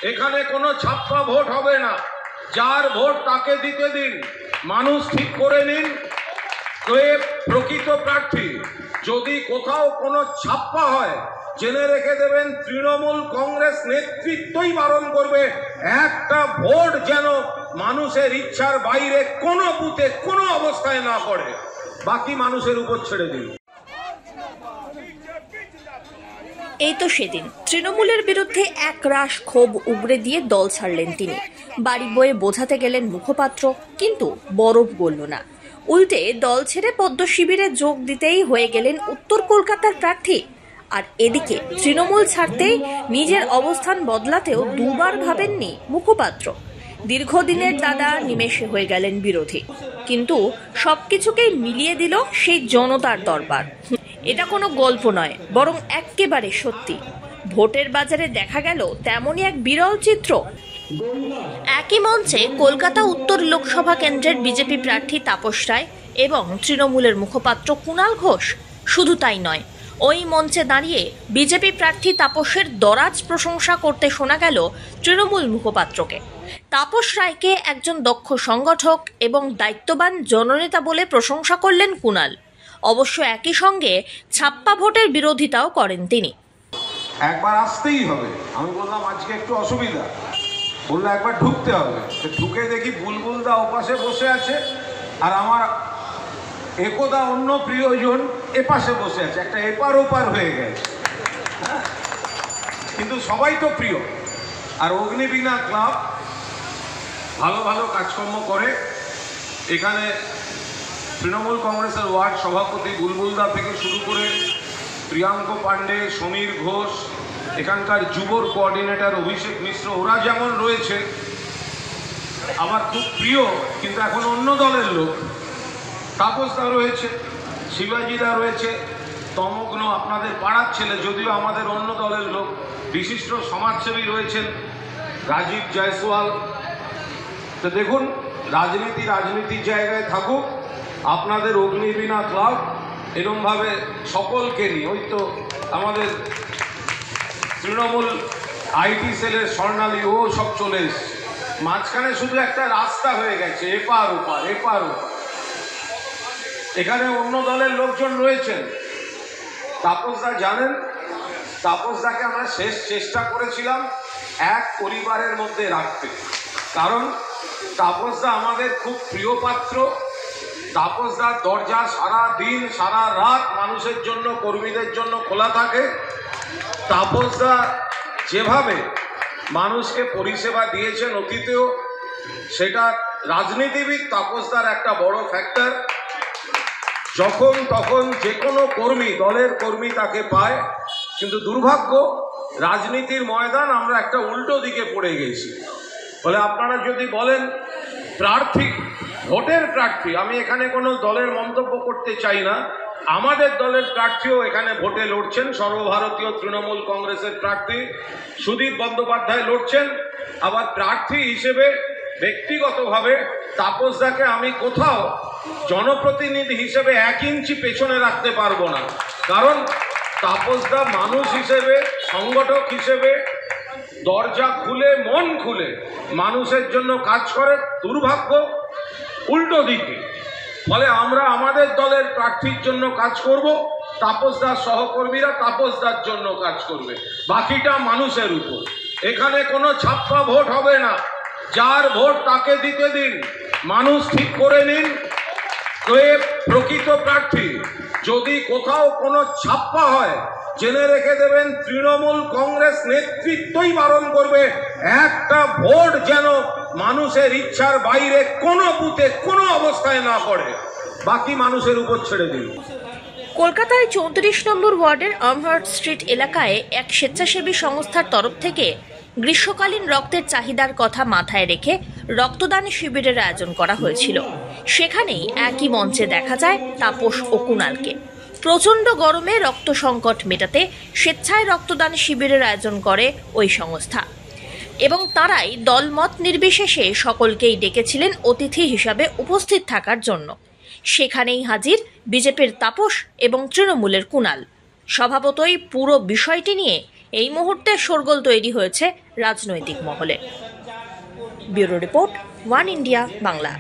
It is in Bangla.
এখানে কোনো ছাপ্পা ভোট হবে না। যার ভোট তাকে দিতে দিন। মানুষ ঠিক করে নিন কে প্রকৃত প্রার্থী। যদি কোথাও কোনো ছাপ্পা হয় জেনে রেখে দেবেন, তৃণমূল কংগ্রেস নেতৃত্বই বারণ করবে একটা ভোট যেন মানুষের ইচ্ছার বাইরে কোনো বুথে কোনো অবস্থায় না পড়ে। বাকি মানুষের উপর ছেড়ে দিন। এই তো সেদিন তৃণমূলের বিরুদ্ধে একরাশ ক্ষোভ উগরে দিয়ে দল ছাড়লেন তিনি। বাড়ি বয়ে বোঝাতে গেলেন মুখপাত্র, কিন্তু বরফ গলল না। উল্টে দল ছেড়ে পদ্ম শিবিরে যোগ দিতেই হয়ে গেলেন উত্তর কলকাতার প্রার্থী। আর এদিকে তৃণমূল ছাড়তেই নিজের অবস্থান বদলাতেও দুবার ভাবেননি মুখপাত্র। দীর্ঘদিনের দাদা নিমেষে হয়ে গেলেন বিরোধী, কিন্তু সবকিছুকেই মিলিয়ে দিল সেই জনতার দরবার। এটা কোনো গল্প নয়, বরং একেবারে সত্যি। ভোটের বাজারে দেখা গেল তেমনই এক বিরল চিত্র। একই মঞ্চে কলকাতা উত্তর লোকসভা কেন্দ্রের বিজেপি প্রার্থী তাপস রায় এবং তৃণমূলের মুখপাত্র কুণাল ঘোষ। শুধু তাই নয়, ওই মঞ্চে দাঁড়িয়ে বিজেপি প্রার্থী তাপসের দরাজ প্রশংসা করতে শোনা গেল তৃণমূল মুখপাত্রকে। তাপস রায়কে একজন দক্ষ সংগঠক এবং দায়িত্ববান জননেতা বলে প্রশংসা করলেন কুণাল। অবশ্য একই সঙ্গে ছাপ্পা ভোটের বিরোধিতাও করেন তিনি। একবার আসতেই হবে। আমি বললাম আজকে একটু অসুবিধা, বললো একবার ঢুকতে হবে। ঢুকে দেখি বুলবুলদা ওপাশে বসে আছে আর আমার একদা অন্য প্রিয়জন এপাশে বসে আছে। একটা এপার ওপার হয়ে গেছে। হ্যাঁ, কিন্তু সবাই তো প্রিয়। আর অগ্নিবীণা ক্লাব ভালো ভালো কাজকর্ম করে। এখানে তৃণমূল কংগ্রেসের ওয়ার্ড সভাপতি বুলবুলদা থেকে শুরু করে প্রিয়াঙ্ক পাণ্ডে, সমীর ঘোষ, এখানকার যুবর কোঅর্ডিনেটর অভিষেক মিশ্র, ওরা যেমন রয়েছে আমার খুব প্রিয় কিন্তু এখন অন্য দলের লোক। তাপসদা রয়েছে, শিবাজিদা রয়েছে, তমগ্ন আপনাদের পাড়ার ছেলে যদিও আমাদের অন্য দলের লোক। বিশিষ্ট সমাজসেবী রয়েছেন রাজীব জয়সওয়াল। তো দেখুন, রাজনীতির জায়গায় থাকুক। আপনাদের অগ্নিবীণা ক্লাব এরমভাবে সকলকে নিয়ে, ওই তো আমাদের তৃণমূল আইটি সেলের স্বর্ণালী, ও সব চলে এসছে। মাঝখানে শুধু একটা রাস্তা হয়ে গেছে, এপার ওপার এপার ওপার। এখানে অন্য দলের লোকজন রয়েছেন। তাপসদা জানেন, তাপসদাকে আমরা শেষ চেষ্টা করেছিলাম এক পরিবারের মধ্যে রাখতে, কারণ তাপসদা আমাদের খুব প্রিয় পাত্র। তাপসদার দরজা সারা দিন সারা রাত মানুষের জন্য, কর্মীদের জন্য খোলা থাকে। তাপসদা যেভাবে মানুষকে পরিষেবা দিয়েছেন অতীতেও, সেটা রাজনীতিবিদ তাপসদার একটা বড় ফ্যাক্টর। যখন তখন যে কোনো কর্মী, দলের কর্মী তাকে পায়। কিন্তু দুর্ভাগ্য, রাজনীতির ময়দান আমরা একটা উল্টো দিকে পড়ে গেছি। বলে আপনারা যদি বলেন প্রার্থী, ভোটের প্রার্থী, আমি এখানে কোনো দলের মন্তব্য করতে চাই না। আমাদের দলের প্রার্থীও এখানে ভোটে লড়ছেন। সর্বভারতীয় তৃণমূল কংগ্রেসের প্রার্থী সুদীপ বন্দ্যোপাধ্যায় লড়ছেন। আবার প্রার্থী হিসেবে ব্যক্তিগতভাবে তাপসদাকে আমি কোথাও জনপ্রতিনিধি হিসেবে 1 ইঞ্চি পেছনে রাখতে পারবো না, কারণ তাপসদা মানুষ হিসেবে, সংগঠক হিসেবে দরজা খুলে, মন খুলে মানুষের জন্য কাজ করে। দুর্ভাগ্য উল্টো দিকে। ফলে আমরা আমাদের দলের প্রার্থীর জন্য কাজ করব, তাপসদার সহকর্মীরা তাপসদার জন্য কাজ করবে, বাকিটা মানুষের উপর। এখানে কোনো ছাপ্পা ভোট হবে না। যার ভোট তাকে দিতে দিন। মানুষ ঠিক করে নিন কে প্রকৃত প্রার্থী। যদি কোথাও কোনো ছাপ্পা হয় জেনে রেখে দেবেন, তৃণমূল কংগ্রেস নেতৃত্বই বারণ করবে একটা ভোট যেন মানুষের ইচ্ছার বাইরে কোনো বুথে কোনো অবস্থায় না পড়ে। বাকি মানুষের উপর ছেড়ে দিন। কলকাতায় 34 নম্বর ওয়ার্ডের আমহার্ট স্ট্রিট এলাকায় এক স্বেচ্ছাসেবী সংস্থার তরফ থেকে গ্রীষ্মকালীন রক্তের চাহিদার কথা মাথায় রেখে রক্তদান শিবিরের আয়োজন করা হয়েছিল। সেখানেই একই মঞ্চে দেখা যায় তাপস ও কুণালকে। প্রচণ্ড গরমে রক্ত সংকট মেটাতে স্বেচ্ছায় রক্তদান শিবিরের আয়োজন করে ওই সংস্থা, এবং তারাই দলমত নির্বিশেষে সকলকেই ডেকেছিলেন অতিথি হিসাবে উপস্থিত থাকার জন্য। সেখানেই হাজির বিজেপির তাপস এবং তৃণমূলের কুণাল। স্বভাবতই পুরো বিষয়টি নিয়ে এই মুহূর্তে শোরগোল তৈরি হয়েছে রাজনৈতিক মহলে। Bureau report, one India Bangla.